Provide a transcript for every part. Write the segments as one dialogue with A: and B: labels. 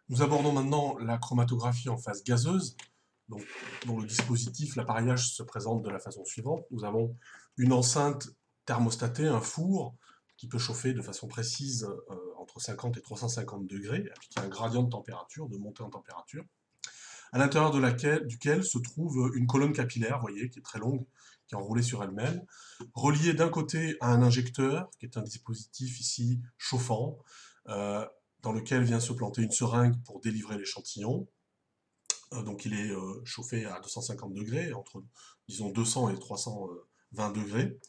A: Nous abordons maintenant la chromatographie en phase gazeuse, donc, dont le dispositif, l'appareillage se présente de la façon suivante. Nous avons une enceinte thermostatée, un four, qui peut chauffer de façon précise entre 50 et 350 degrés, avec un gradient de température, de montée en température, à l'intérieur duquel se trouve une colonne capillaire, vous voyez, qui est très longue, qui est enroulée sur elle-même, reliée d'un côté à un injecteur, qui est un dispositif ici chauffant, euh, dans lequel vient se planter une seringue pour délivrer l'échantillon. Donc il est chauffé à 250 degrés, entre disons 200 et 320 degrés.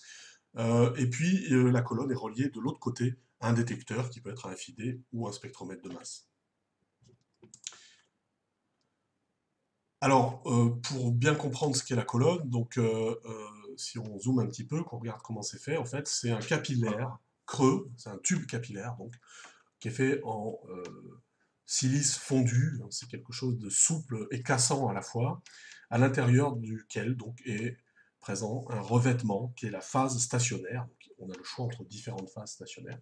A: Et puis la colonne est reliée de l'autre côté à un détecteur qui peut être un FID ou un spectromètre de masse. Alors, pour bien comprendre ce qu'est la colonne, donc si on zoome un petit peu, qu'on regarde comment c'est fait, en fait, c'est un capillaire creux, c'est un tube capillaire, donc, qui est fait en silice fondu, c'est quelque chose de souple et cassant à la fois, à l'intérieur duquel donc est présent un revêtement qui est la phase stationnaire. Donc, on a le choix entre différentes phases stationnaires.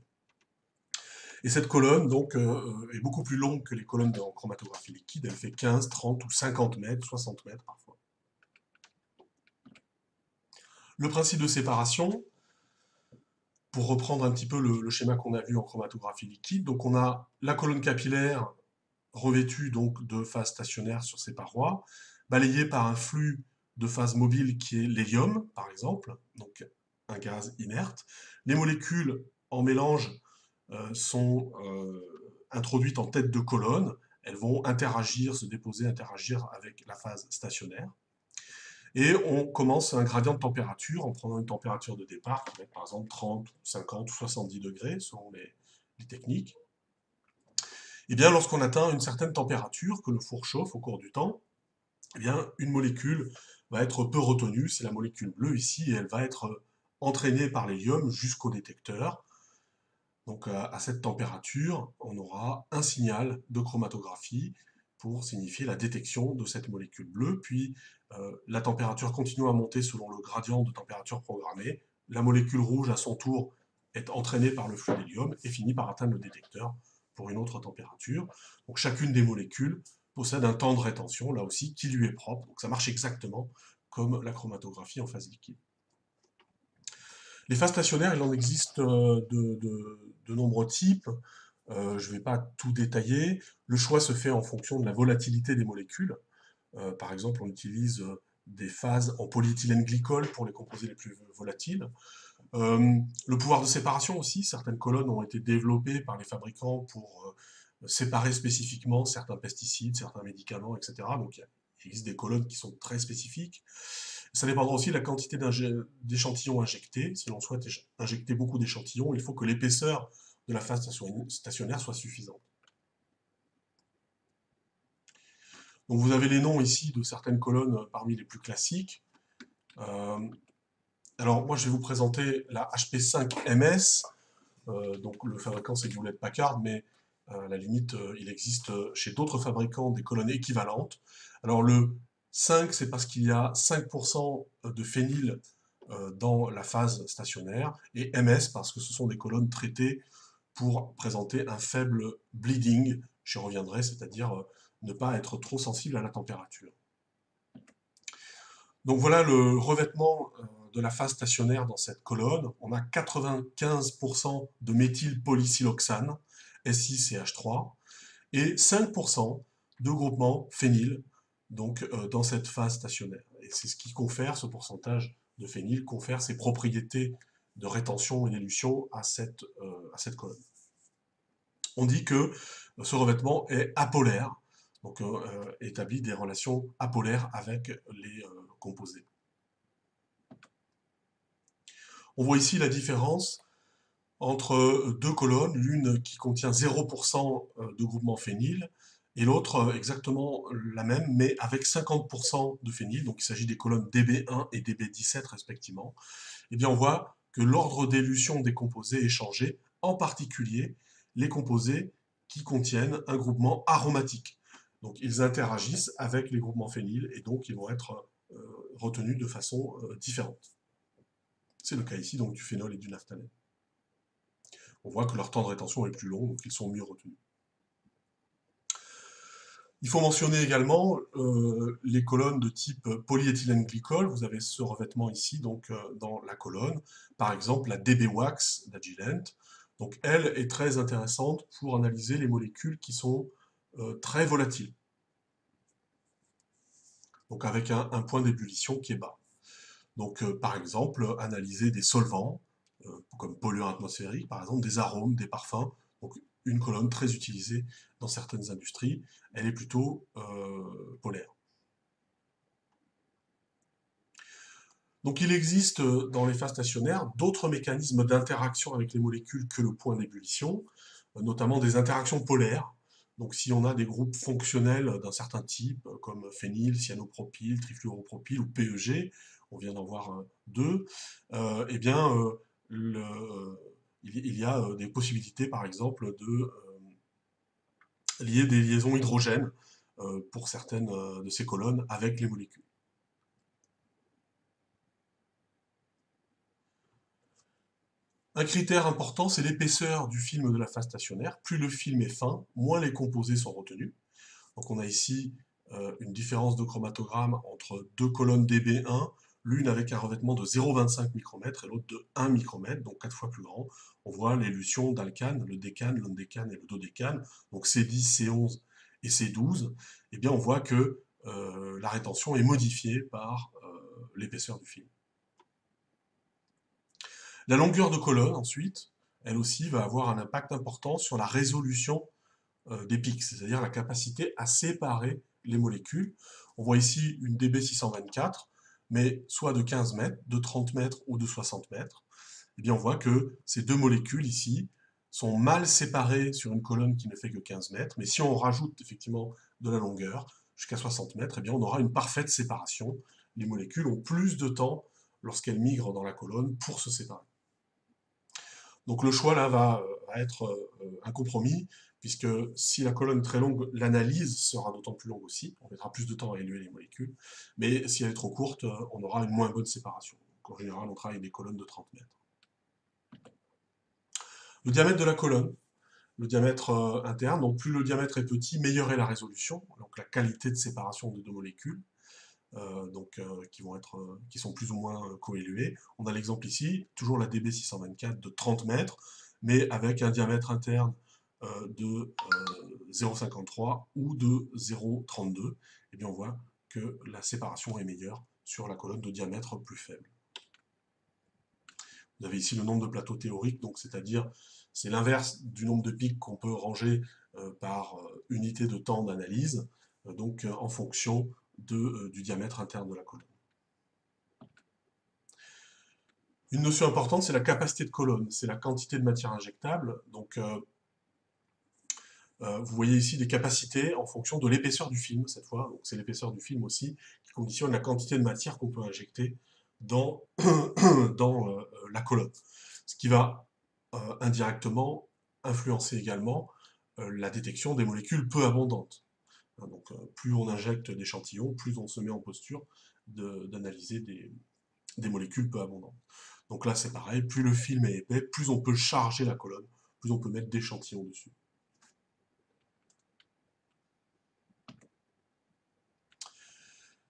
A: Et cette colonne donc est beaucoup plus longue que les colonnes en chromatographie liquide. Elle fait 15, 30 ou 50 mètres, 60 mètres parfois. Le principe de séparation, pour reprendre un petit peu le schéma qu'on a vu en chromatographie liquide, donc on a la colonne capillaire revêtue donc de phase stationnaire sur ses parois, balayée par un flux de phase mobile qui est l'hélium, par exemple, donc un gaz inerte. Les molécules en mélange sont introduites en tête de colonne. Elles vont interagir, se déposer, interagir avec la phase stationnaire. Et on commence un gradient de température en prenant une température de départ qui va être par exemple 30, 50 ou 70 degrés selon les techniques. Et bien lorsqu'on atteint une certaine température que le four chauffe au cours du temps, eh bien une molécule va être peu retenue, c'est la molécule bleue ici, et elle va être entraînée par l'hélium jusqu'au détecteur. Donc à cette température, on aura un signal de chromatographie pour signifier la détection de cette molécule bleue, puis la température continue à monter selon le gradient de température programmé. La molécule rouge, à son tour, est entraînée par le flux d'hélium et finit par atteindre le détecteur pour une autre température. Donc chacune des molécules possède un temps de rétention, là aussi, qui lui est propre. Donc ça marche exactement comme la chromatographie en phase liquide. Les phases stationnaires, il en existe de nombreux types. Je ne vais pas tout détailler. Le choix se fait en fonction de la volatilité des molécules. Par exemple, on utilise des phases en polyéthylène glycol pour les composés les plus volatiles. Le pouvoir de séparation aussi, certaines colonnes ont été développées par les fabricants pour séparer spécifiquement certains pesticides, certains médicaments, etc. Donc il existe des colonnes qui sont très spécifiques. Ça dépendra aussi de la quantité d'échantillons injectés. Si l'on souhaite injecter beaucoup d'échantillons, il faut que l'épaisseur de la phase stationnaire soit suffisante. Donc vous avez les noms ici de certaines colonnes parmi les plus classiques. Euh, alors moi je vais vous présenter la HP5MS. Donc le fabricant c'est Hewlett-Packard, mais à la limite il existe chez d'autres fabricants des colonnes équivalentes. Alors le 5 c'est parce qu'il y a 5% de phényl dans la phase stationnaire, et MS parce que ce sont des colonnes traitées pour présenter un faible bleeding, j'y reviendrai, c'est-à-dire ne pas être trop sensible à la température. Donc voilà le revêtement de la phase stationnaire dans cette colonne. On a 95% de méthylpolysiloxane, SiCH3, et 5% de groupement phényl donc, dans cette phase stationnaire. Et c'est ce qui confère, ce pourcentage de phényl, confère ses propriétés de rétention et d'élution à cette colonne. On dit que ce revêtement est apolaire, donc établit des relations apolaires avec les composés. On voit ici la différence entre deux colonnes, l'une qui contient 0% de groupement phényl et l'autre exactement la même, mais avec 50% de phényl, donc il s'agit des colonnes DB1 et DB17 respectivement. Eh bien on voit que l'ordre d'élution des composés est changé, en particulier les composés qui contiennent un groupement aromatique. Donc ils interagissent avec les groupements phényl et donc ils vont être retenus de façon différente. C'est le cas ici donc du phénol et du naphthalène. On voit que leur temps de rétention est plus long, donc ils sont mieux retenus. Il faut mentionner également les colonnes de type polyéthylène glycol. Vous avez ce revêtement ici, donc dans la colonne. Par exemple, la DB Wax d'Agilent. Donc, elle est très intéressante pour analyser les molécules qui sont très volatiles. Donc, avec un point d'ébullition qui est bas. Donc, par exemple, analyser des solvants, comme polluants atmosphériques, par exemple, des arômes, des parfums. Donc, une colonne très utilisée dans certaines industries. Elle est plutôt polaire. Donc, il existe dans les phases stationnaires d'autres mécanismes d'interaction avec les molécules que le point d'ébullition, notamment des interactions polaires. Donc, si on a des groupes fonctionnels d'un certain type, comme phényl, cyanopropyle, trifluoropropyle ou PEG, on vient d'en voir deux, eh bien, il y a des possibilités, par exemple, de lier des liaisons hydrogènes pour certaines de ces colonnes avec les molécules. Un critère important, c'est l'épaisseur du film de la phase stationnaire. Plus le film est fin, moins les composés sont retenus. Donc on a ici une différence de chromatogramme entre deux colonnes DB1, l'une avec un revêtement de 0,25 micromètres et l'autre de 1 micromètre, donc 4 fois plus grand. On voit l'élution d'alcanes, le décane, l'ondécane et le dodécane, donc C10, C11 et C12. Eh bien on voit que la rétention est modifiée par l'épaisseur du film. La longueur de colonne, ensuite, elle aussi va avoir un impact important sur la résolution des pics, c'est-à-dire la capacité à séparer les molécules. On voit ici une DB624, mais soit de 15 mètres, de 30 mètres ou de 60 mètres. Eh bien, on voit que ces deux molécules ici sont mal séparées sur une colonne qui ne fait que 15 mètres, mais si on rajoute effectivement de la longueur jusqu'à 60 mètres, eh bien, on aura une parfaite séparation. Les molécules ont plus de temps lorsqu'elles migrent dans la colonne pour se séparer. Donc le choix là va être un compromis, puisque si la colonne est très longue, l'analyse sera d'autant plus longue aussi, on mettra plus de temps à évaluer les molécules, mais si elle est trop courte, on aura une moins bonne séparation. Donc en général, on travaille avec des colonnes de 30 mètres. Le diamètre de la colonne, le diamètre interne, donc plus le diamètre est petit, meilleure est la résolution, donc la qualité de séparation des deux molécules. Qui sont plus ou moins coélués. On a l'exemple ici, toujours la DB624 de 30 mètres, mais avec un diamètre interne de 0,53 ou de 0,32. Et bien on voit que la séparation est meilleure sur la colonne de diamètre plus faible. Vous avez ici le nombre de plateaux théoriques, donc c'est-à-dire c'est l'inverse du nombre de pics qu'on peut ranger par unité de temps d'analyse, donc en fonction du diamètre interne de la colonne. Une notion importante, c'est la capacité de colonne, c'est la quantité de matière injectable. Donc, vous voyez ici des capacités en fonction de l'épaisseur du film, cette fois. Donc, c'est l'épaisseur du film aussi qui conditionne la quantité de matière qu'on peut injecter dans, dans la colonne. Ce qui va indirectement influencer également la détection des molécules peu abondantes. Donc, plus on injecte d'échantillons, plus on se met en posture d'analyser des molécules peu abondantes. Donc là, c'est pareil, plus le film est épais, plus on peut charger la colonne, plus on peut mettre d'échantillons dessus.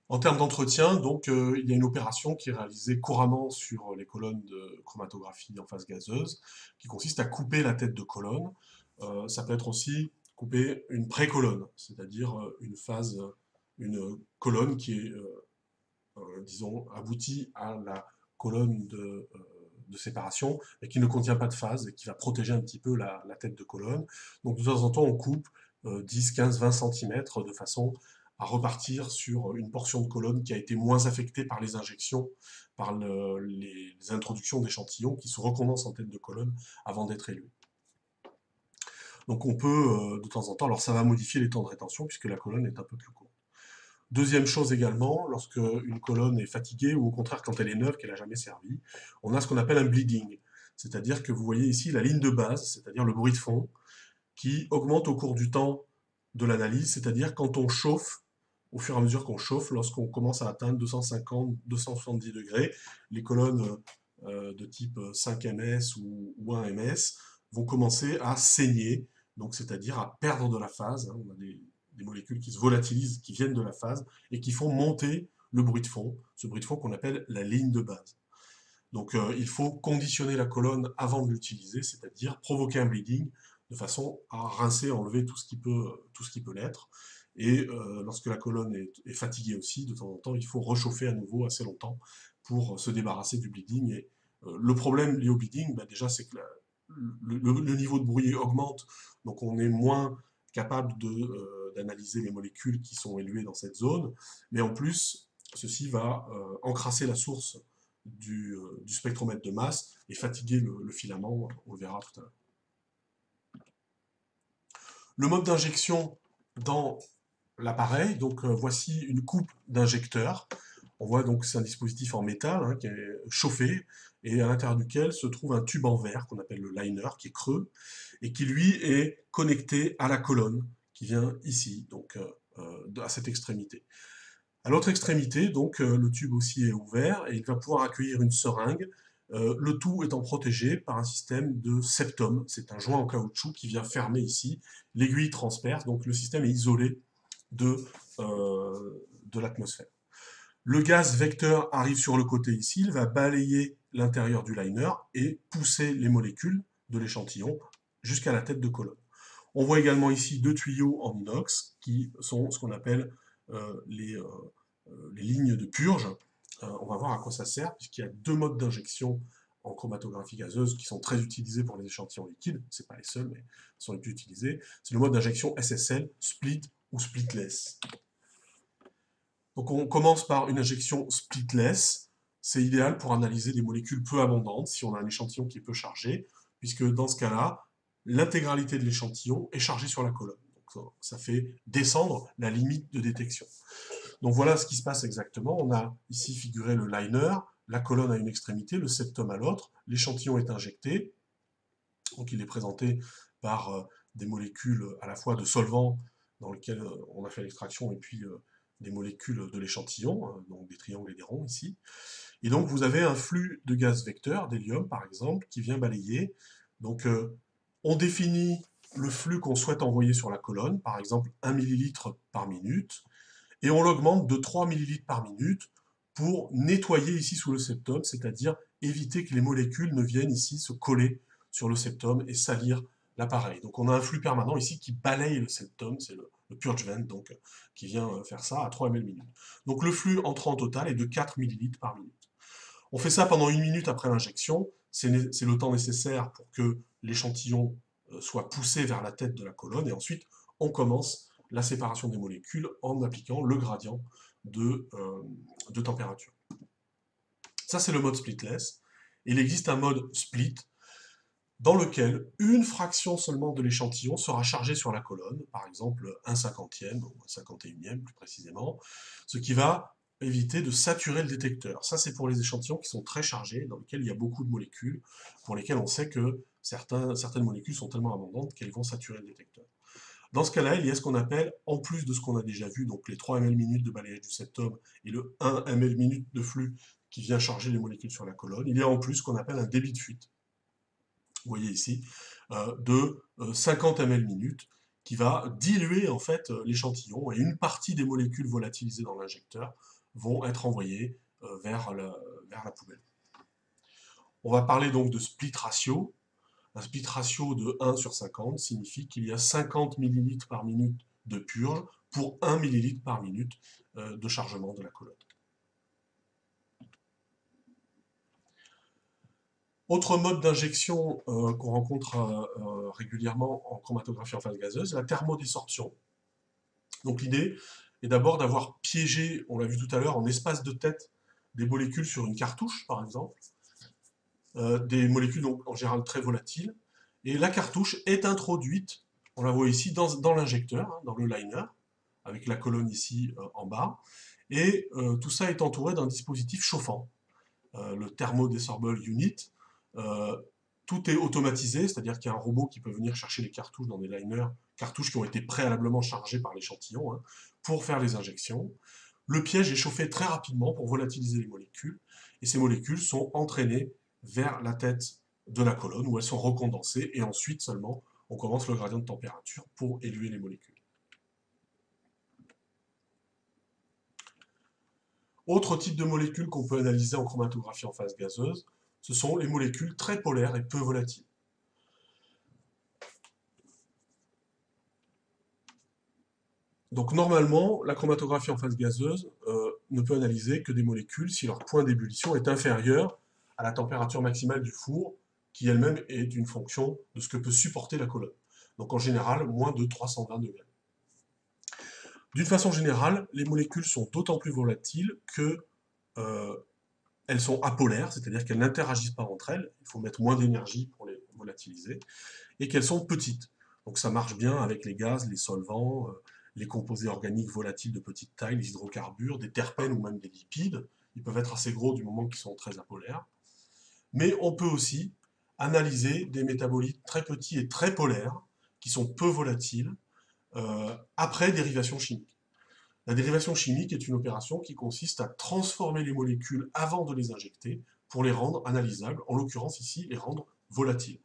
A: En termes d'entretien, donc, il y a une opération qui est réalisée couramment sur les colonnes de chromatographie en phase gazeuse, qui consiste à couper la tête de colonne. Ça peut être aussi couper une pré-colonne, c'est-à-dire une colonne qui est, disons, aboutie à la colonne de séparation, et qui ne contient pas de phase, et qui va protéger un petit peu la tête de colonne. Donc de temps en temps, on coupe 10, 15, 20 cm de façon à repartir sur une portion de colonne qui a été moins affectée par les injections, par les introductions d'échantillons qui se recondensent en tête de colonne avant d'être élus. Donc on peut, de temps en temps, alors ça va modifier les temps de rétention puisque la colonne est un peu plus courte. Deuxième chose également, lorsque une colonne est fatiguée, ou au contraire quand elle est neuve, qu'elle n'a jamais servi, on a ce qu'on appelle un bleeding. C'est-à-dire que vous voyez ici la ligne de base, c'est-à-dire le bruit de fond, qui augmente au cours du temps de l'analyse, c'est-à-dire quand on chauffe, au fur et à mesure qu'on chauffe, lorsqu'on commence à atteindre 250, 270 degrés, les colonnes de type 5 ms ou 1 ms vont commencer à saigner, donc c'est-à-dire à perdre de la phase. On a des molécules qui se volatilisent, qui viennent de la phase, et qui font monter le bruit de fond, ce bruit de fond qu'on appelle la ligne de base. Donc il faut conditionner la colonne avant de l'utiliser, c'est-à-dire provoquer un bleeding de façon à rincer, enlever tout ce qui peut l'être. Et lorsque la colonne est fatiguée aussi, de temps en temps, il faut réchauffer à nouveau assez longtemps pour se débarrasser du bleeding. Et le problème lié au bleeding, bah, déjà, c'est que le niveau de bruit augmente, donc on est moins capable d'analyser les molécules qui sont éluées dans cette zone, mais en plus, ceci va encrasser la source du spectromètre de masse et fatiguer le filament, on le verra tout à l'heure. Le mode d'injection dans l'appareil, donc voici une coupe d'injecteur. On voit donc c'est un dispositif en métal qui est chauffé et à l'intérieur duquel se trouve un tube en verre qu'on appelle le liner, qui est creux et qui lui est connecté à la colonne qui vient ici, donc à cette extrémité. À l'autre extrémité, donc le tube aussi est ouvert et il va pouvoir accueillir une seringue. Le tout étant protégé par un système de septum. C'est un joint en caoutchouc qui vient fermer ici. L'aiguille transperce, donc le système est isolé de l'atmosphère. Le gaz vecteur arrive sur le côté ici, il va balayer l'intérieur du liner et pousser les molécules de l'échantillon jusqu'à la tête de colonne. On voit également ici deux tuyaux en inox qui sont ce qu'on appelle les lignes de purge. On va voir à quoi ça sert, puisqu'il y a deux modes d'injection en chromatographie gazeuse qui sont très utilisés pour les échantillons liquides. Ce pas les seuls, mais sont les plus utilisés. C'est le mode d'injection SSL, split ou splitless. Donc on commence par une injection splitless. C'est idéal pour analyser des molécules peu abondantes, si on a un échantillon qui est peu chargé, puisque dans ce cas-là, l'intégralité de l'échantillon est chargée sur la colonne. Donc ça fait descendre la limite de détection. Donc voilà ce qui se passe exactement. On a ici figuré le liner, la colonne à une extrémité, le septum à l'autre, l'échantillon est injecté, donc il est présenté par des molécules à la fois de solvant dans lequel on a fait l'extraction et puis des molécules de l'échantillon, donc des triangles et des ronds ici. Et donc vous avez un flux de gaz vecteur, d'hélium par exemple, qui vient balayer. Donc on définit le flux qu'on souhaite envoyer sur la colonne, par exemple 1 ml par minute, et on l'augmente de 3 ml par minute pour nettoyer ici sous le septum, c'est-à-dire éviter que les molécules ne viennent ici se coller sur le septum et salir l'appareil. Donc on a un flux permanent ici qui balaye le septum, c'est le purge vent donc, qui vient faire ça à 3 ml minute. Donc le flux entrant en total est de 4 ml par minute. On fait ça pendant 1 minute après l'injection, c'est le temps nécessaire pour que l'échantillon soit poussé vers la tête de la colonne, et ensuite on commence la séparation des molécules en appliquant le gradient de température. Ça, c'est le mode splitless. Il existe un mode split dans lequel une fraction seulement de l'échantillon sera chargée sur la colonne, par exemple 1/50e ou 1/51e plus précisément, ce qui va éviter de saturer le détecteur. Ça, c'est pour les échantillons qui sont très chargés, dans lesquels il y a beaucoup de molécules, pour lesquels on sait que certaines molécules sont tellement abondantes qu'elles vont saturer le détecteur. Dans ce cas-là, il y a ce qu'on appelle, en plus de ce qu'on a déjà vu, donc les 3 ml minutes de balayage du septum et le 1 ml minute de flux qui vient charger les molécules sur la colonne, il y a en plus ce qu'on appelle un débit de fuite. Vous voyez ici, de 50 ml minute, qui va diluer en fait l'échantillon, et une partie des molécules volatilisées dans l'injecteur vont être envoyées vers la poubelle. On va parler donc de split ratio. Un split ratio de 1/50 signifie qu'il y a 50 ml par minute de purge pour 1 ml par minute de chargement de la colonne. Autre mode d'injection qu'on rencontre régulièrement en chromatographie en phase gazeuse, la thermodésorption. Donc l'idée est d'abord d'avoir piégé, on l'a vu tout à l'heure, en espace de tête des molécules sur une cartouche, par exemple, des molécules donc, en général très volatiles, et la cartouche est introduite, on la voit ici, dans l'injecteur, dans le liner, avec la colonne ici en bas, et tout ça est entouré d'un dispositif chauffant, le Thermodesorbable Unit. Tout est automatisé, c'est-à-dire qu'il y a un robot qui peut venir chercher les cartouches dans des liners, cartouches qui ont été préalablement chargées par l'échantillon, pour faire les injections. Le piège est chauffé très rapidement pour volatiliser les molécules, et ces molécules sont entraînées vers la tête de la colonne, où elles sont recondensées, et ensuite seulement on commence le gradient de température pour élever les molécules. Autre type de molécules qu'on peut analyser en chromatographie en phase gazeuse, ce sont les molécules très polaires et peu volatiles. Donc normalement, la chromatographie en phase gazeuse ne peut analyser que des molécules si leur point d'ébullition est inférieur à la température maximale du four, qui elle-même est une fonction de ce que peut supporter la colonne. Donc en général, moins de 320 degrés. D'une façon générale, les molécules sont d'autant plus volatiles que elles sont apolaires, c'est-à-dire qu'elles n'interagissent pas entre elles, il faut mettre moins d'énergie pour les volatiliser, et qu'elles sont petites. Donc ça marche bien avec les gaz, les solvants, les composés organiques volatiles de petite taille, les hydrocarbures, des terpènes ou même des lipides. Ils peuvent être assez gros du moment qu'ils sont très apolaires. Mais on peut aussi analyser des métabolites très petits et très polaires, qui sont peu volatiles, après dérivation chimique. La dérivation chimique est une opération qui consiste à transformer les molécules avant de les injecter pour les rendre analysables, en l'occurrence ici les rendre volatiles.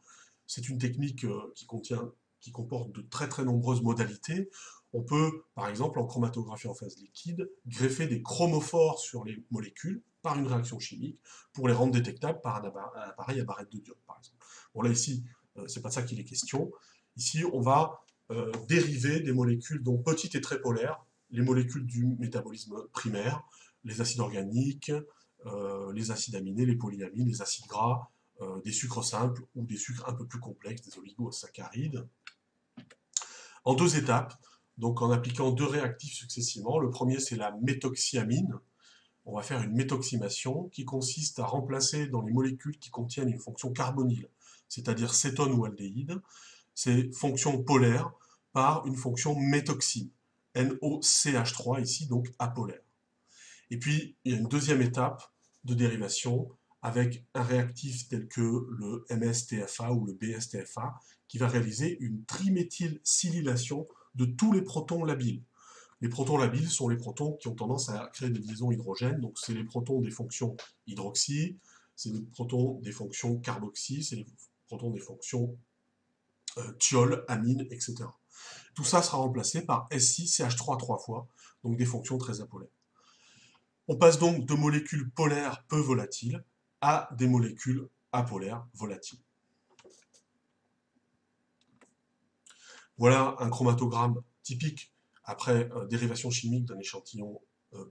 A: C'est une technique qui comporte de très très nombreuses modalités. On peut, par exemple, en chromatographie en phase liquide, greffer des chromophores sur les molécules par une réaction chimique pour les rendre détectables par un appareil à barrette de diode, par exemple. Bon là ici, c'est pas de ça qu'il est question. Ici, on va dériver des molécules donc petites et très polaires, les molécules du métabolisme primaire, les acides organiques, les acides aminés, les polyamines, les acides gras, des sucres simples ou des sucres un peu plus complexes, des oligosaccharides, en deux étapes, donc en appliquant deux réactifs successivement. Le premier, c'est la méthoxyamine. On va faire une méthoxymation qui consiste à remplacer dans les molécules qui contiennent une fonction carbonyle, c'est-à-dire cétone ou aldéhyde, ces fonctions polaires par une fonction méthoxyne, NOCH3 ici, donc apolaire. Et puis, il y a une deuxième étape de dérivation avec un réactif tel que le MSTFA ou le BSTFA qui va réaliser une triméthylsilylation de tous les protons labiles. Les protons labiles sont les protons qui ont tendance à créer des liaisons hydrogènes, donc c'est les protons des fonctions hydroxy, c'est les protons des fonctions carboxy, c'est les protons des fonctions thiol, amine, etc. Tout ça sera remplacé par SiCH3 trois fois, donc des fonctions très apolaires. On passe donc de molécules polaires peu volatiles à des molécules apolaires volatiles. Voilà un chromatogramme typique après dérivation chimique d'un échantillon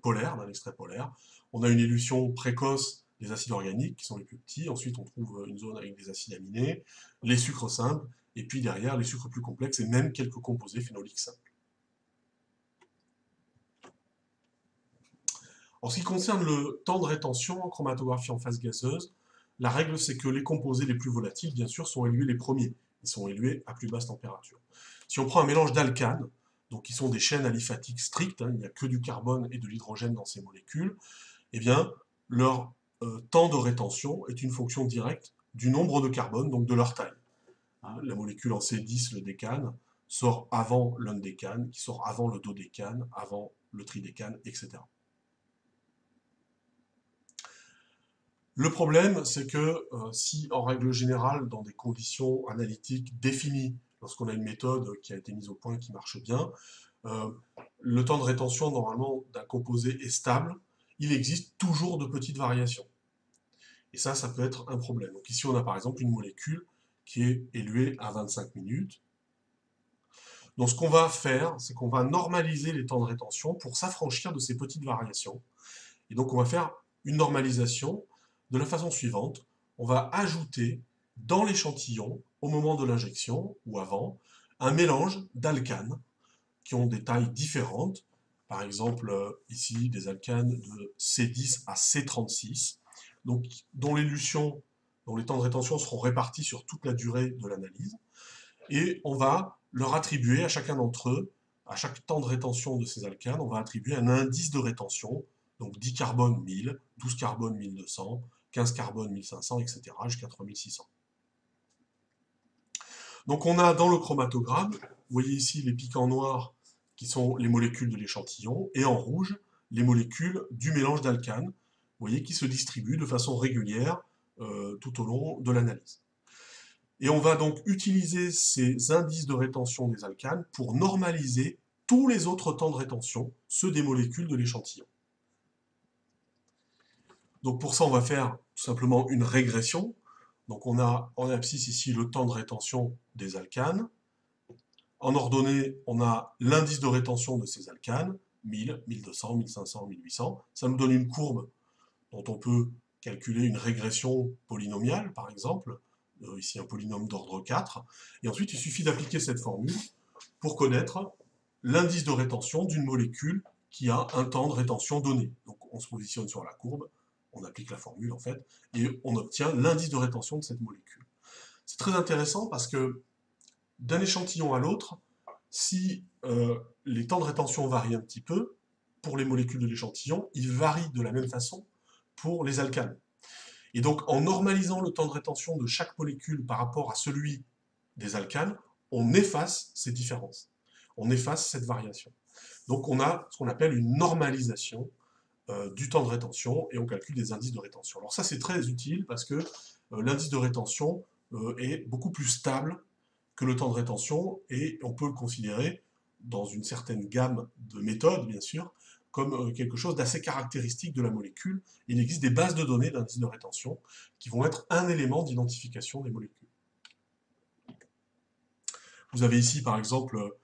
A: polaire, d'un extrait polaire. On a une élution précoce des acides organiques, qui sont les plus petits. Ensuite, on trouve une zone avec des acides aminés, les sucres simples, et puis derrière, les sucres plus complexes, et même quelques composés phénoliques simples. En ce qui concerne le temps de rétention en chromatographie en phase gazeuse, la règle c'est que les composés les plus volatiles, bien sûr, sont élués les premiers. Ils sont élués à plus basse température. Si on prend un mélange d'alcanes, donc qui sont des chaînes aliphatiques strictes, il n'y a que du carbone et de l'hydrogène dans ces molécules, eh bien, leur temps de rétention est une fonction directe du nombre de carbone, donc de leur taille. La molécule en C10, le décane, sort avant l'undécane, qui sort avant le dodécane, avant le tridécane, etc. Le problème, c'est que si, en règle générale, dans des conditions analytiques définies, lorsqu'on a une méthode qui a été mise au point et qui marche bien, le temps de rétention, normalement, d'un composé est stable, il existe toujours de petites variations. Et ça peut être un problème. Donc ici, on a par exemple une molécule qui est éluée à 25 minutes. Donc ce qu'on va faire, c'est qu'on va normaliser les temps de rétention pour s'affranchir de ces petites variations. Et donc on va faire une normalisation de la façon suivante. On va ajouter dans l'échantillon, au moment de l'injection ou avant, un mélange d'alcanes qui ont des tailles différentes. Par exemple, ici, des alcanes de C10 à C36, donc, dont l'élution, dont les temps de rétention seront répartis sur toute la durée de l'analyse. Et on va leur attribuer à chacun d'entre eux, à chaque temps de rétention de ces alcanes, on va attribuer un indice de rétention, donc 10 carbone 1000, 12 carbone 1200, 15 carbone 1500, etc., jusqu'à 3600. Donc on a dans le chromatogramme, vous voyez ici les pics en noir qui sont les molécules de l'échantillon, et en rouge, les molécules du mélange d'alcanes, vous voyez, qui se distribuent de façon régulière tout au long de l'analyse. Et on va donc utiliser ces indices de rétention des alcanes pour normaliser tous les autres temps de rétention, ceux des molécules de l'échantillon. Donc pour ça, on va faire tout simplement une régression. Donc on a en abscisse ici le temps de rétention des alcanes. En ordonnée, on a l'indice de rétention de ces alcanes, 1000, 1200, 1500, 1800. Ça nous donne une courbe dont on peut calculer une régression polynomiale, par exemple. Ici, un polynôme d'ordre 4. Et ensuite, il suffit d'appliquer cette formule pour connaître l'indice de rétention d'une molécule qui a un temps de rétention donné. Donc on se positionne sur la courbe, on applique la formule en fait, et on obtient l'indice de rétention de cette molécule. C'est très intéressant parce que d'un échantillon à l'autre, si les temps de rétention varient un petit peu, pour les molécules de l'échantillon, ils varient de la même façon pour les alcanes. Et donc en normalisant le temps de rétention de chaque molécule par rapport à celui des alcanes, on efface ces différences. On efface cette variation. Donc on a ce qu'on appelle une normalisation du temps de rétention et on calcule des indices de rétention. Alors ça c'est très utile parce que l'indice de rétention est beaucoup plus stable que le temps de rétention et on peut le considérer dans une certaine gamme de méthodes bien sûr comme quelque chose d'assez caractéristique de la molécule. Il existe des bases de données d'indices de rétention qui vont être un élément d'identification des molécules. Vous avez ici par exemple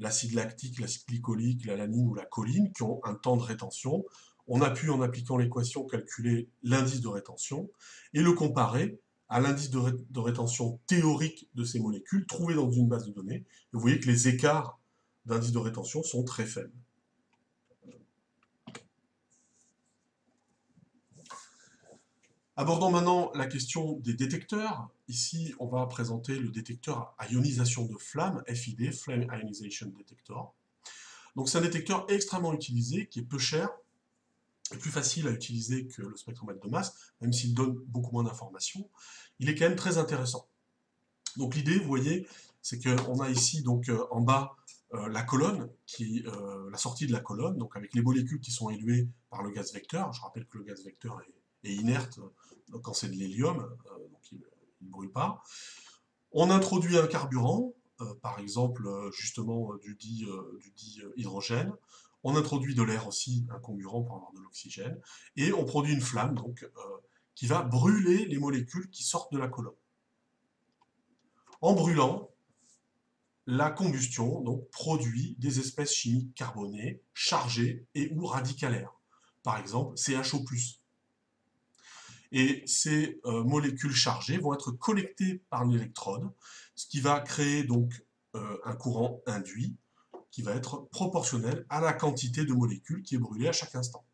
A: l'acide lactique, l'acide glycolique, l'alanine ou la choline qui ont un temps de rétention. On a pu, en appliquant l'équation, calculer l'indice de rétention et le comparer à l'indice de rétention théorique de ces molécules trouvé dans une base de données. Et vous voyez que les écarts d'indice de rétention sont très faibles. Abordons maintenant la question des détecteurs. Ici, on va présenter le détecteur à ionisation de flamme, FID, Flame Ionization Detector. Donc c'est un détecteur extrêmement utilisé, qui est peu cher, et plus facile à utiliser que le spectromètre de masse, même s'il donne beaucoup moins d'informations. Il est quand même très intéressant. Donc l'idée, vous voyez, c'est qu'on a ici donc en bas la colonne, la sortie de la colonne, donc avec les molécules qui sont éluées par le gaz vecteur. Je rappelle que le gaz vecteur est inerte quand c'est de l'hélium, donc il ne brûle pas. On introduit un carburant, par exemple justement du dit hydrogène. On introduit de l'air aussi, un comburant pour avoir de l'oxygène, et on produit une flamme donc, qui va brûler les molécules qui sortent de la colonne. En brûlant, la combustion donc, produit des espèces chimiques carbonées, chargées et ou radicalaires. Par exemple, CHO+. Et ces molécules chargées vont être collectées par un électrode, ce qui va créer donc un courant induit qui va être proportionnel à la quantité de molécules qui est brûlée à chaque instant.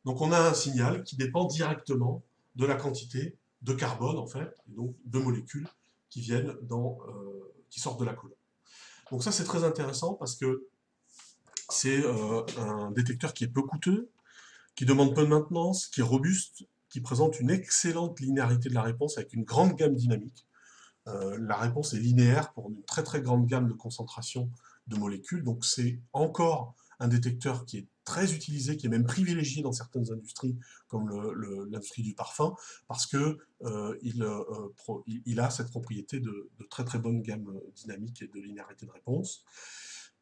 A: Donc on a un signal qui dépend directement de la quantité de carbone, en fait, et donc de molécules qui viennent qui sortent de la colonne. Donc ça c'est très intéressant parce que c'est un détecteur qui est peu coûteux, qui demande peu de maintenance, qui est robuste, qui présente une excellente linéarité de la réponse avec une grande gamme dynamique. La réponse est linéaire pour une très très grande gamme de concentration de molécules, donc c'est encore un détecteur qui est très utilisé, qui est même privilégié dans certaines industries, comme l'industrie du parfum, parce que il a cette propriété de très très bonne gamme dynamique et de linéarité de réponse.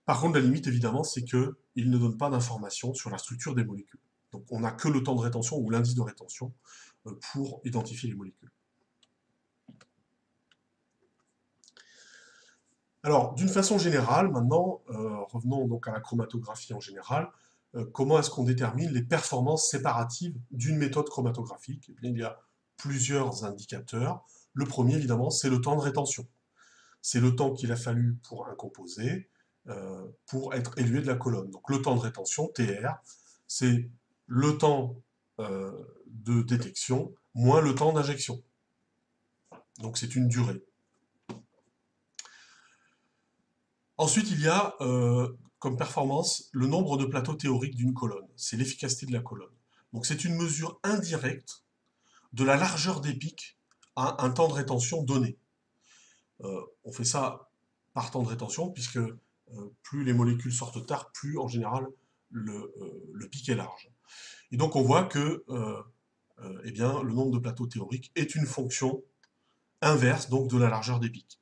A: Par contre, la limite, évidemment, c'est qu'il ne donne pas d'informations sur la structure des molécules. Donc on n'a que le temps de rétention ou l'indice de rétention pour identifier les molécules. Alors, d'une façon générale, maintenant, revenons donc à la chromatographie en général, comment est-ce qu'on détermine les performances séparatives d'une méthode chromatographique? Eh bien, il y a plusieurs indicateurs. Le premier, évidemment, c'est le temps de rétention. C'est le temps qu'il a fallu pour un composé pour être élué de la colonne. Donc le temps de rétention, TR, c'est le temps de détection moins le temps d'injection. Donc c'est une durée. Ensuite, il y a comme performance le nombre de plateaux théoriques d'une colonne. C'est l'efficacité de la colonne. Donc c'est une mesure indirecte de la largeur des pics à un temps de rétention donné. On fait ça par temps de rétention, puisque plus les molécules sortent tard, plus en général le pic est large. Et donc on voit que eh bien, le nombre de plateaux théoriques est une fonction inverse donc, de la largeur des pics.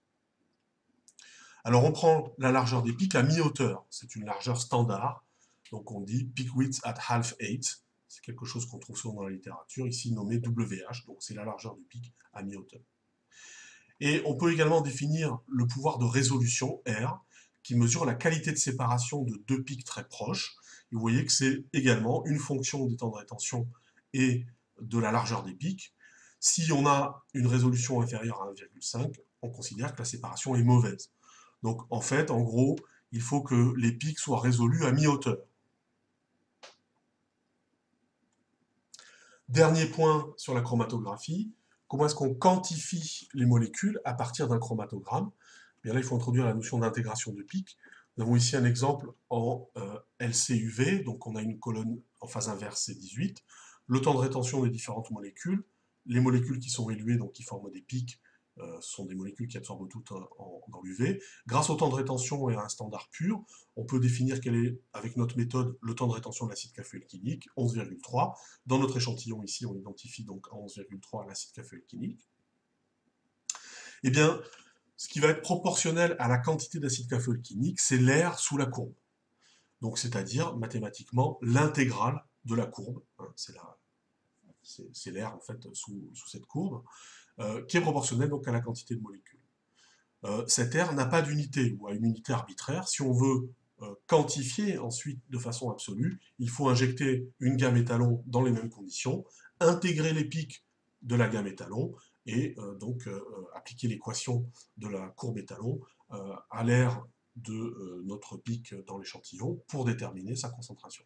A: Alors on prend la largeur des pics à mi-hauteur, c'est une largeur standard, donc on dit peak width at half height, C'est quelque chose qu'on trouve souvent dans la littérature, ici nommé WH, donc c'est la largeur du pic à mi-hauteur. Et on peut également définir le pouvoir de résolution, R, qui mesure la qualité de séparation de deux pics très proches. Et vous voyez que c'est également une fonction des temps de rétention et de la largeur des pics. Si on a une résolution inférieure à 1,5, on considère que la séparation est mauvaise. Donc en fait, en gros, il faut que les pics soient résolus à mi-hauteur. Dernier point sur la chromatographie, comment est-ce qu'on quantifie les molécules à partir d'un chromatogramme? Bien là, il faut introduire la notion d'intégration de pic. Nous avons ici un exemple en LCUV, donc on a une colonne en phase inverse C18, le temps de rétention des différentes molécules, les molécules qui sont éluées, donc qui forment des pics, sont des molécules qui absorbent toutes dans l'UV. Grâce au temps de rétention et à un standard pur, on peut définir quel est, avec notre méthode, le temps de rétention de l'acide caféolquinique, 11,3. Dans notre échantillon ici, on identifie donc à 11,3 l'acide caféolquinique. Eh bien, ce qui va être proportionnel à la quantité d'acide caféolquinique, c'est l'air sous la courbe. Donc, c'est-à-dire, mathématiquement, l'intégrale de la courbe. Hein, c'est l'air, en fait, sous cette courbe, qui est proportionnelle donc à la quantité de molécules. Cet air n'a pas d'unité, ou à une unité arbitraire. Si on veut quantifier ensuite de façon absolue, il faut injecter une gamme étalon dans les mêmes conditions, intégrer les pics de la gamme étalon, et donc appliquer l'équation de la courbe étalon à l'air de notre pic dans l'échantillon pour déterminer sa concentration.